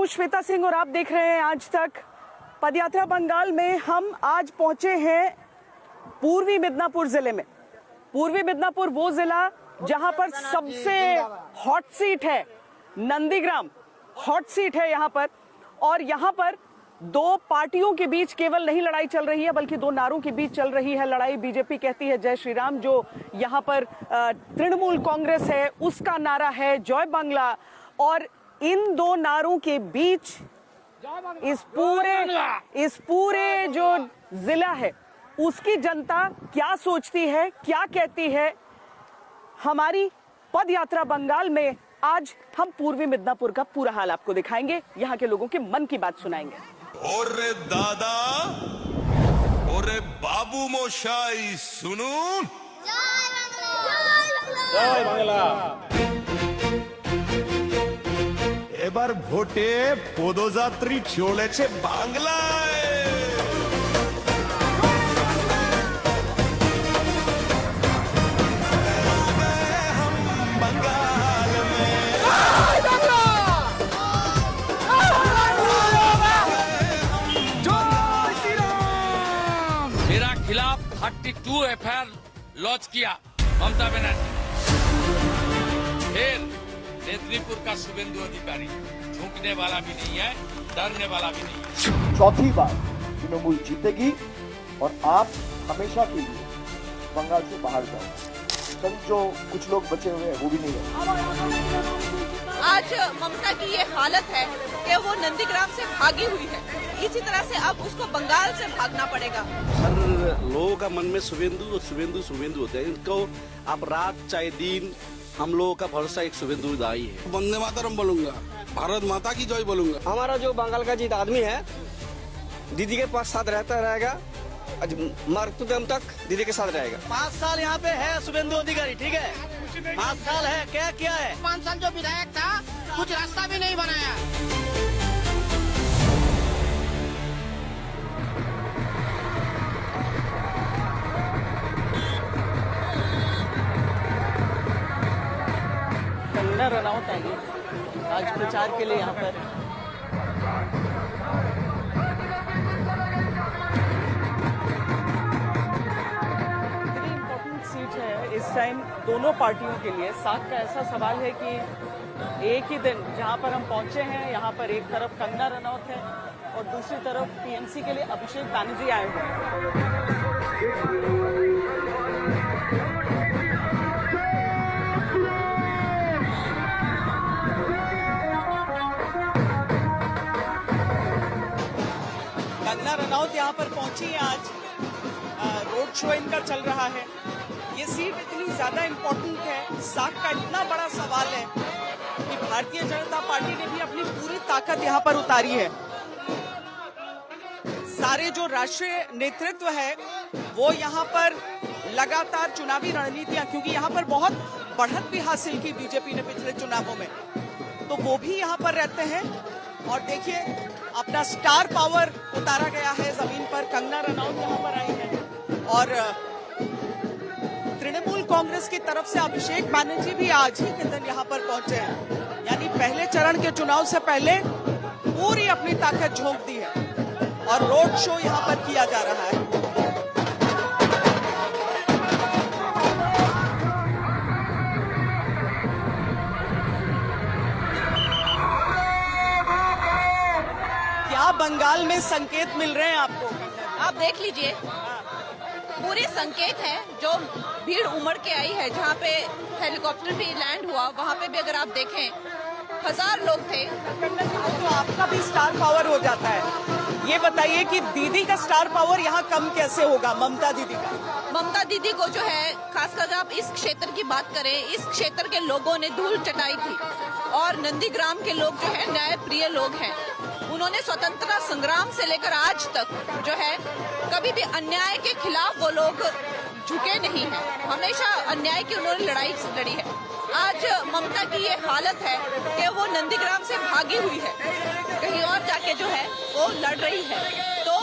हूं श्वेता सिंह और आप देख रहे हैं आज तक। पदयात्रा बंगाल में हम आज पहुंचे हैं पूर्वी मिदनापुर जिले में। पूर्वी मिदनापुर वो जिला जहां पर सबसे हॉट सीट है, नंदीग्राम हॉट सीट है यहाँ पर। और यहाँ पर दो पार्टियों के बीच केवल नहीं लड़ाई चल रही है बल्कि दो नारों के बीच चल रही है लड़ाई। बीजेपी कहती है जय श्री राम, जो यहाँ पर तृणमूल कांग्रेस है उसका नारा है जय बांग्ला। और इन दो नारों के बीच इस पूरे जो जिला है उसकी जनता क्या सोचती है, क्या कहती है, हमारी पद यात्रा बंगाल में आज हम पूर्वी मिदनापुर का पूरा हाल आपको दिखाएंगे, यहाँ के लोगों के मन की बात सुनाएंगे। ओरे दादा, ओरे बाबू मोशाई सुनून, जय बांग्ला। এবার ভোটে পদযাত্রী চলেছে বাংলায়। मेरा खिलाफ 32 एफआईआर लॉन्च किया ममता बनर्जी। फिर नेत्रीपुर का शुभेंदु अधिकारी झुकने वाला भी नहीं है, डरने वाला भी नहीं है। चौथी बार तृणमूल जीतेगी और आप हमेशा के लिए बंगाल से बाहर जाओ। कल जो कुछ लोग बचे हुए हैं वो भी नहीं है। आज ममता की ये हालत है कि वो नंदीग्राम से भागी हुई है। इसी तरह से अब उसको बंगाल से भागना पड़ेगा। हर लोगों का मन में शुभेंदु शुभेंदु होते हैं। इनको आप रात चाहे दिन हम लोगों का भरोसा एक शुभेंदु दाई है। वंदे मातरम बोलूंगा, भारत माता की जय बोलूंगा। हमारा जो बंगाल का जीत आदमी है दीदी के पास साथ रहता रहेगा, मरते दम तक दीदी के साथ रहेगा। 5 साल यहाँ पे है शुभेंदु अधिकारी, ठीक है, 5 साल है, क्या किया है? 5 साल जो विधायक था कुछ रास्ता भी नहीं बनाया। कंगना रनौत आई आज प्रचार के लिए यहाँ पर। सीट है इस टाइम दोनों पार्टियों के लिए। साथ का ऐसा सवाल है कि एक ही दिन जहां पर हम पहुंचे हैं, यहां पर एक तरफ कंगना रनौत है और दूसरी तरफ टीएमसी के लिए अभिषेक बैनर्जी आए हुए हैं। कंगना रनौत यहाँ पर पहुंची है आज, रोड शो इनका चल रहा है। ये सीट इतनी ज्यादा इम्पोर्टेंट है, साख का इतना बड़ा सवाल है कि भारतीय जनता पार्टी ने भी अपनी पूरी ताकत यहाँ पर उतारी है। सारे जो राष्ट्रीय नेतृत्व है वो यहाँ पर लगातार चुनावी रणनीतियां, क्योंकि यहाँ पर बहुत बढ़त भी हासिल की बीजेपी ने पिछले चुनावों में, तो वो भी यहाँ पर रहते हैं। और देखिए अपना स्टार पावर उतारा गया है जमीन पर। कंगना रनौत यहाँ पर आई है और तृणमूल कांग्रेस की तरफ से अभिषेक बैनर्जी भी आज ही के दिन यहाँ पर पहुंचे हैं। यानी पहले चरण के चुनाव से पहले पूरी अपनी ताकत झोंक दी है और रोड शो यहाँ पर किया जा रहा है। क्या बंगाल में संकेत मिल रहे हैं आपको? आप देख लीजिए, पूरे संकेत है जो भीड़ उमड़ के आई है। जहाँ पे हेलीकॉप्टर भी लैंड हुआ वहाँ पे भी अगर आप देखें 1000 लोग थे। तो आपका भी स्टार पावर हो जाता है। ये बताइए कि दीदी का स्टार पावर यहाँ कम कैसे होगा, ममता दीदी का? ममता दीदी को जो है, खासकर आप इस क्षेत्र की बात करें, इस क्षेत्र के लोगों ने धूल चटाई थी और नंदीग्राम के लोग जो है न्याय प्रिय लोग हैं। उन्होंने स्वतंत्रता संग्राम से लेकर आज तक जो है कभी भी अन्याय के खिलाफ वो लोग झुके नहीं हैं, हमेशा अन्याय की उन्होंने लड़ाई लड़ी है। आज ममता की ये हालत है कि वो नंदीग्राम से भागी हुई है, कहीं और जाके जो है वो लड़ रही है। तो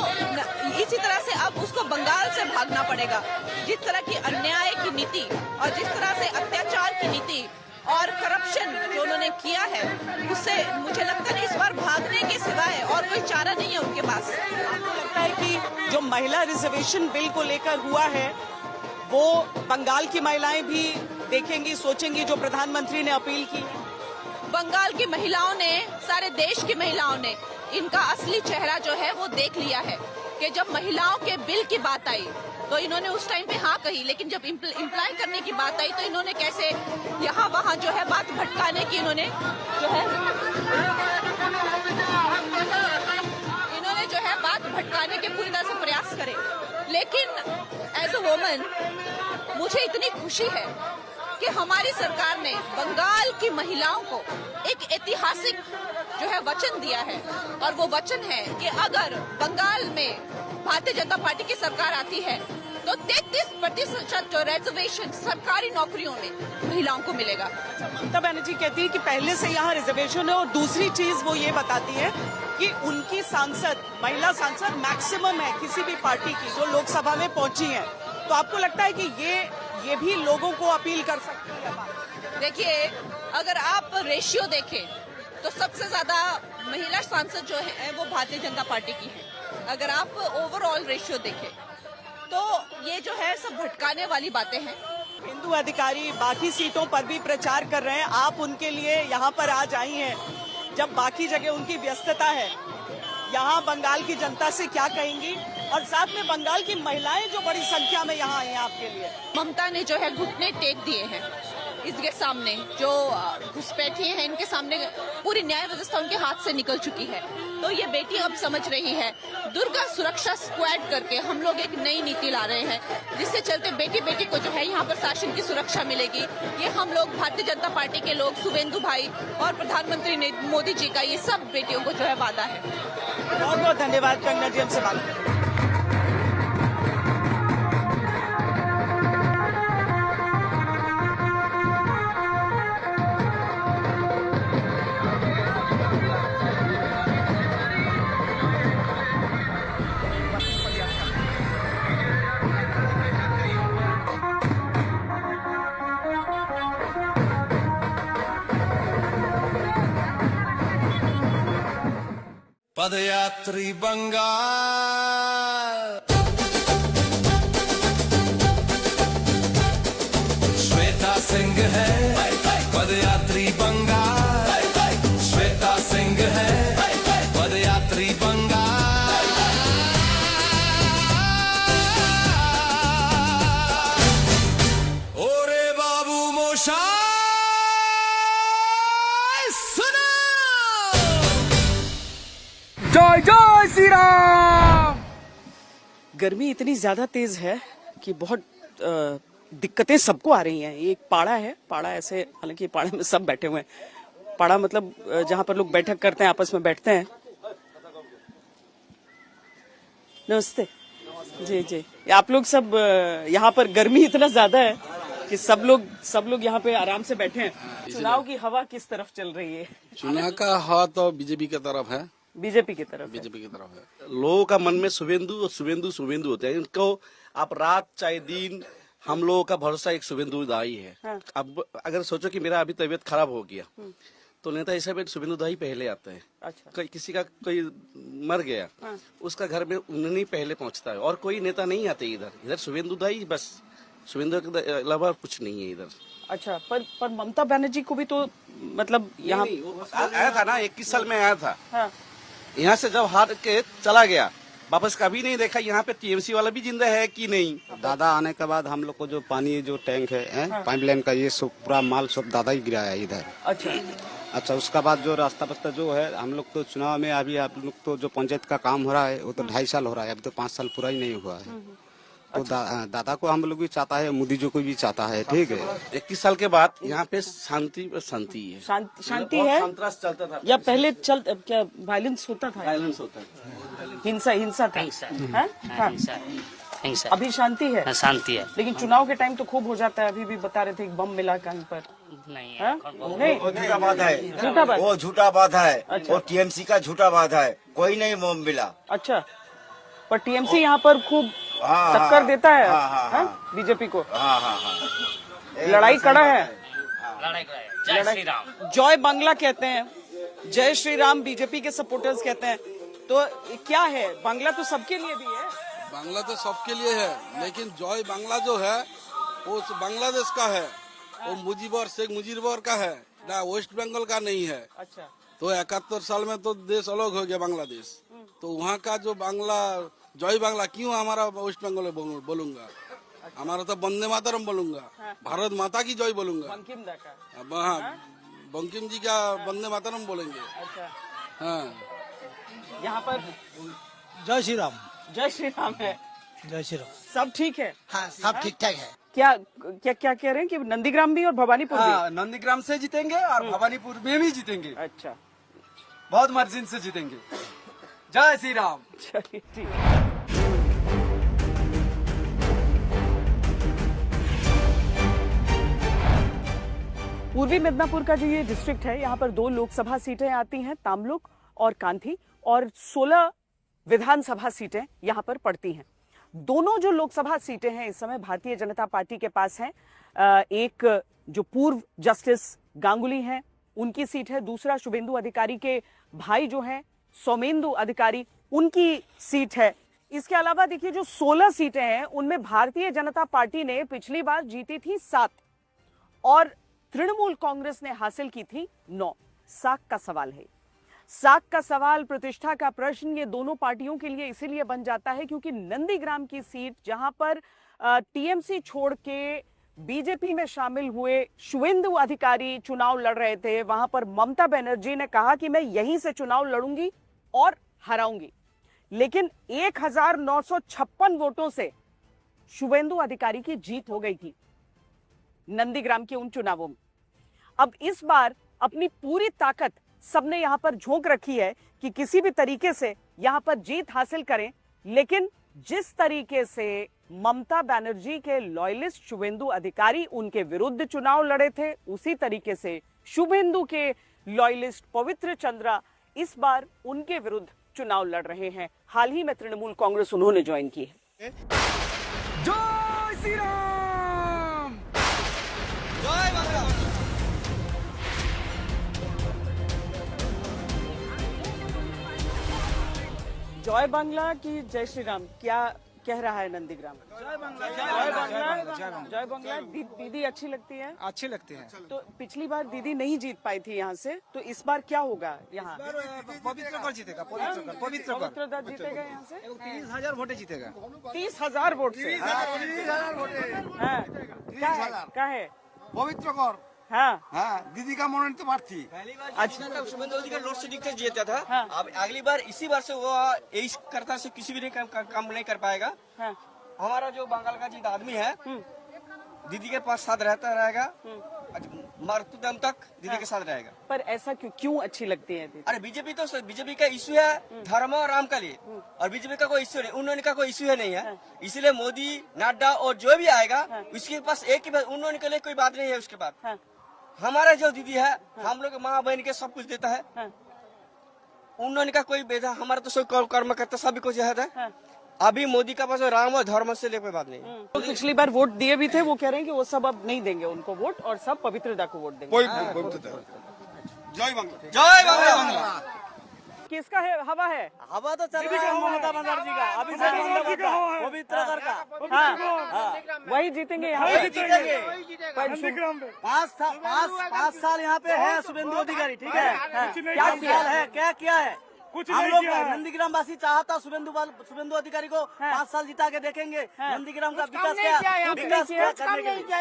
इसी तरह से अब उसको बंगाल से भागना पड़ेगा। जिस तरह की अन्याय की नीति और जिस तरह से अत्याचार की नीति और करप्शन जो उन्होंने किया है, उससे मुझे लगता है इस बार भागने पास। आपको लगता है कि जो महिला रिजर्वेशन बिल को लेकर हुआ है वो बंगाल की महिलाएं भी देखेंगी, सोचेंगी, जो प्रधानमंत्री ने अपील की? बंगाल की महिलाओं ने, सारे देश की महिलाओं ने इनका असली चेहरा जो है वो देख लिया है कि जब महिलाओं के बिल की बात आई तो इन्होंने उस टाइम पे हाँ कही, लेकिन जब इम्प्लाई करने की बात आई तो इन्होंने कैसे यहाँ वहाँ जो है बात भटकाने की इन्होंने जो है बात भटकाने के पूरी तरह से प्रयास करे। लेकिन एज अ वुमन मुझे इतनी खुशी है कि हमारी सरकार ने बंगाल की महिलाओं को एक ऐतिहासिक जो है वचन दिया है, और वो वचन है कि अगर बंगाल में भारतीय जनता पार्टी की सरकार आती है तो 33% जो रिजर्वेशन सरकारी नौकरियों में महिलाओं को मिलेगा। ममता बनर्जी कहती है कि पहले से यहाँ रिजर्वेशन है, और दूसरी चीज वो ये बताती है कि उनकी सांसद, महिला सांसद मैक्सिमम है किसी भी पार्टी की जो लोकसभा में पहुंची है। तो आपको लगता है कि ये भी लोगों को अपील कर सकती है? देखिए, अगर आप रेशियो देखें तो सबसे ज्यादा महिला सांसद जो है वो भारतीय जनता पार्टी की है। अगर आप ओवरऑल रेशियो देखें तो ये जो है सब भटकाने वाली बातें हैं। हिंदू अधिकारी बाकी सीटों पर भी प्रचार कर रहे हैं, आप उनके लिए यहाँ पर आज आई हैं, जब बाकी जगह उनकी व्यस्तता है। यहाँ बंगाल की जनता से क्या कहेंगी, और साथ में बंगाल की महिलाएं जो बड़ी संख्या में यहाँ आई हैं आपके लिए? ममता ने जो है घुटने टेक दिए हैं इसके सामने, जो घुसपैठिए हैं इनके सामने पूरी न्याय व्यवस्था उनके हाथ से निकल चुकी है। तो ये बेटी अब समझ रही है। दुर्गा सुरक्षा स्क्वाड करके हम लोग एक नई नीति ला रहे हैं, जिससे चलते बेटी बेटी को जो है यहाँ पर शासन की सुरक्षा मिलेगी। ये हम लोग भारतीय जनता पार्टी के लोग, शुभेंदु भाई और प्रधानमंत्री मोदी जी का ये सब बेटियों को जो है वादा है। बहुत बहुत धन्यवाद कंगना जी, हमसे बात करने। पदयात्री बंगाल, श्वेता सिंह है पदयात्री बंगाल, श्वेता सिंह है पदयात्री बंगाल। ओरे बाबू मोशाय सुना, जय जय श्री राम। गर्मी इतनी ज्यादा तेज है कि बहुत दिक्कतें सबको आ रही हैं। ये एक पाड़ा है, पाड़ा ऐसे, हालांकि पाड़े में सब बैठे हुए हैं। पाड़ा मतलब जहां पर लोग बैठक करते हैं, आपस में बैठते हैं। नमस्ते जी जी। आप लोग सब यहाँ पर, गर्मी इतना ज्यादा है कि सब लोग यहाँ पे आराम से बैठे हैं। चुनाव की हवा किस तरफ चल रही है? चुनाव का हवा तो बीजेपी की तरफ है। बीजेपी की तरफ है। लोगों का मन में शुभेंदु और शुभेंदु होते हैं। इनको आप रात चाहे दिन, हम लोगों का भरोसा एक शुभेंदु दाई है। हाँ। अब अगर सोचो कि मेरा अभी तबीयत खराब हो गया तो नेता हिसाब से शुभेंदु दाई पहले आता है। अच्छा। किसी का कोई मर गया, हाँ। उसका घर में उन्हीं पहले पहुंचता है, और कोई नेता नहीं आते इधर शुभेंदु दाई, बस शुभेंदु के अलावा कुछ नहीं है इधर। अच्छा, पर ममता बनर्जी को भी तो मतलब यहाँ आया था ना, 21 साल में आया था। हाँ। यहाँ से जब हार के चला गया, वापस कभी नहीं देखा यहाँ पे टीएमसी वाला भी जिंदा है कि नहीं। दादा आने के बाद हम लोग को जो पानी, जो टैंक है, हाँ। पाइपलाइन का, ये सब पूरा माल सब दादा ही गिराया है इधर। अच्छा, उसका बाद जो रास्ता बस्ता जो है, हम लोग तो चुनाव में अभी आप लोग तो जो पंचायत का काम हो रहा है वो तो 2.5 साल हो रहा है, अभी तो 5 साल पूरा ही नहीं हुआ है। तो दादा को हम लोग भी चाहता है, मोदी जी को भी चाहता है। ठीक है, 21 साल के बाद यहाँ पे शांति है। शांति है। संतरास चलता था या पहले क्या वायलेंस होता था? वायलेंस होता था, हिंसा था। हिंसा। अभी शांति है। शांति है, लेकिन चुनाव के टाइम तो खूब हो जाता है। अभी भी बता रहे थे एक बम मिला कहीं पर। नहीं है? नहीं, झूठा बात है, झूठा बात, वो झूठा बात है। अच्छा। वो टीएमसी का झूठा बात है, कोई नहीं बम मिला। अच्छा, पर टीएमसी यहाँ पर खूब टक्कर देता है बीजेपी को। लड़ाई कड़ा है। जय श्री राम। जय बांग्ला कहते हैं, जय श्री राम बीजेपी के सपोर्टर्स कहते हैं। तो क्या है, बांग्ला तो सबके लिए भी है। बांग्ला तो सबके लिए है, लेकिन जय बांग्ला जो है वो बांग्लादेश का है, वो मुजीबर शेख मुजीबर का है ना, वेस्ट बंगाल का नहीं है। अच्छा। तो 71 साल में तो देश अलग हो गया बांग्लादेश, तो वहाँ का जो बांग्ला जय बांग्ला क्यों हमारा वेस्ट बंगाल में बोलूंगा, हमारा तो वंदे मातरम बोलूंगा, भारत माता की जय बोलूंगा। बंकिम दा का, हाँ, बंकिम जी का वंदे मातरम बोलेंगे। अच्छा। हाँ, यहाँ पर जय श्री राम। जय श्री राम है। जय श्री राम। सब ठीक है? हाँ, सब ठीक ठाक है। क्या क्या क्या कह रहे हैं कि नंदीग्राम भी और भवानीपुर भी? नंदीग्राम से जीतेंगे और भवानीपुर में भी जीतेंगे। अच्छा, बहुत मार्जिन से जीतेंगे। जय श्री राम। चलिए ठीक है। पूर्वी मिदनापुर का जो ये डिस्ट्रिक्ट है, यहाँ पर 2 लोकसभा सीटें आती हैं, तामलुक और कांथी, और 16 विधानसभा सीटें यहाँ पर पड़ती हैं। दोनों जो लोकसभा सीटें हैं इस समय भारतीय जनता पार्टी के पास हैं। एक जो पूर्व जस्टिस गांगुली हैं उनकी सीट है, दूसरा शुभेंदु अधिकारी के भाई जो हैं सोमेंदु अधिकारी, उनकी सीट है। इसके अलावा देखिए जो 16 सीटें हैं उनमें भारतीय जनता पार्टी ने पिछली बार जीती थी 7 और तृणमूल कांग्रेस ने हासिल की थी 9। साख का सवाल है, साख का सवाल, प्रतिष्ठा का प्रश्न, ये दोनों पार्टियों के लिए इसीलिए बन जाता है क्योंकि नंदीग्राम की सीट जहां पर टीएमसी छोड़ के बीजेपी में शामिल हुए शुभेंदु अधिकारी चुनाव लड़ रहे थे, वहां पर ममता बनर्जी ने कहा कि मैं यहीं से चुनाव लड़ूंगी और हराऊंगी, लेकिन 1956 वोटों से शुभेंदु अधिकारी की जीत हो गई थी नंदीग्राम के उन चुनावों में। अब इस बार अपनी पूरी ताकत सबने यहां पर झोंक रखी है कि किसी भी तरीके से यहां पर जीत हासिल करें, लेकिन जिस तरीके से ममता बनर्जी के लॉयलिस्ट शुभेंदु अधिकारी उनके विरुद्ध चुनाव लड़े थे, उसी तरीके से शुभेंदु के लॉयलिस्ट पवित्र चंद्रा इस बार उनके विरुद्ध चुनाव लड़ रहे हैं। हाल ही में तृणमूल कांग्रेस उन्होंने ज्वाइन की है। जय श्री राम। जय बांग्ला। जय बांग्ला की जय श्री राम, क्या कह रहा है नंदीग्राम? जय बांग्ला। जय बांग्ला। दीदी अच्छी लगती है? अच्छी लगती है। तो पिछली बार दीदी नहीं जीत पाई थी यहाँ से, तो इस बार क्या होगा यहाँ? पवित्र कर जीतेगा। पवित्रदा जीतेगा यहाँ से? 30,000 वोटे जीतेगा। 30,000 वोट से? 30,000 वोटे। क्या है? पवित्र कर। हाँ, दीदी का मनोनयन तो थी। अच्छा, शुभेंदु अधिकारी लोड शेडिंग से जीता था। अब अगली बार इसी बार से वो इस कर्ता से किसी भी काम नहीं कर पाएगा। हमारा जो बंगाल का जीत आदमी है दीदी के पास साथ रहता रहेगा, मरते दम तक दीदी के साथ रहेगा। पर ऐसा क्यों अच्छी लगती है दीदी? अरे बीजेपी का इश्यू है धर्म और राम का लिए, और बीजेपी का कोई इश्यू नहीं, उन्होंने का कोई इश्यू नहीं है। इसलिए मोदी, नड्डा और जो भी आएगा उसके पास एक ही बात, उन्होंने के लिए कोई बात नहीं है। उसके बाद हमारा जो दीदी है, हम लोग माँ बहन के सब कुछ देता है, उन्होंने का कोई बेटा, हमारा तो सब कर्म करता सभी कुछ है। अभी मोदी का पास राम और धर्म से लेकर बात नहीं। तो पिछली बार वोट दिए भी थे, वो कह रहे हैं कि वो सब अब नहीं देंगे उनको वोट और सब पवित्रदा को वोट देंगे। जय बांग्ला। जय बांग्ला। किसका है हवा है? हवा तो चल रहा है ममता बनर्जी का, अभी पवित्र का। हाँ, वही जीतेंगे यहाँ पे। 5 साल यहाँ पे है शुभेंदु अधिकारी, ठीक है? क्या किया है? क्या किया है? कुछ हम लोग नंदीग्राम वासी चाहता शुभेंदु अधिकारी को 5 साल जिता के देखेंगे। नंदीग्राम का विकास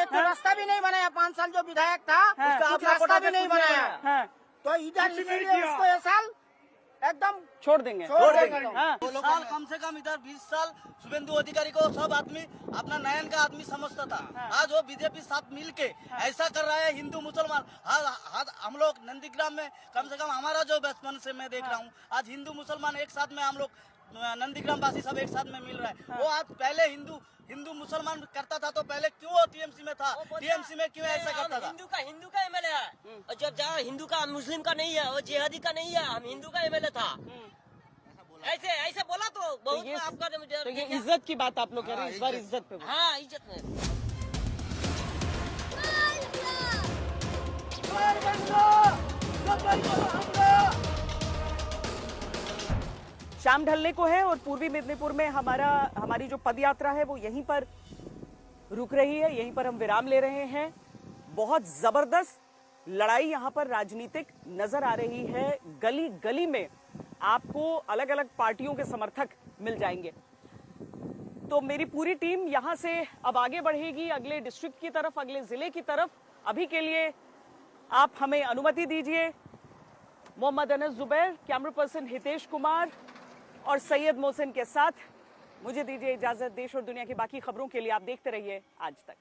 तो रास्ता भी नहीं बनाया। 5 साल जो विधायक था उसका रास्ता भी नहीं बनाया, तो इधर इसीलिए उसको ये साल एकदम छोड़ देंगे। साल कम से कम इधर 20 साल शुभेंदु अधिकारी को सब आदमी अपना नयन का आदमी समझता था। आज वो बीजेपी साथ मिलके ऐसा कर रहा है, हिंदू मुसलमान। हम लोग नंदीग्राम में कम से कम हमारा जो बचपन से मैं देख रहा हूँ, आज हिंदू मुसलमान एक साथ में, हम लोग नंदीग्राम वासी सब एक साथ में मिल रहा है। वो आज पहले हिंदू मुसलमान करता था, तो पहले क्यों वो टीएमसी में था? टीएमसी में क्यों ऐसा करता था? हिंदू का एमएलए है, और जब जहाँ हिंदू का मुस्लिम का नहीं है, वो जिहादी का नहीं है, हम हिंदू का एमएलए था। ऐसे बोला तो बहुत आपका तो ये इज्जत की बात आप लोग कह रहे हैं, इस बार इज्जत पे। हाँ, इज्जत में। शाम ढलने को है और पूर्वी मेदिनीपुर में हमारी जो पद यात्रा है वो यहीं पर रुक रही है, यहीं पर हम विराम ले रहे हैं। बहुत जबरदस्त लड़ाई यहां पर राजनीतिक नजर आ रही है। गली गली में आपको अलग अलग पार्टियों के समर्थक मिल जाएंगे। तो मेरी पूरी टीम यहां से अब आगे बढ़ेगी अगले डिस्ट्रिक्ट की तरफ, अगले जिले की तरफ। अभी के लिए आप हमें अनुमति दीजिए। मोहम्मद अनस जुबैर, कैमरा पर्सन हितेश कुमार और सैयद मोहसिन के साथ मुझे दीजिए इजाजत। देश और दुनिया की बाकी खबरों के लिए आप देखते रहिए आज तक।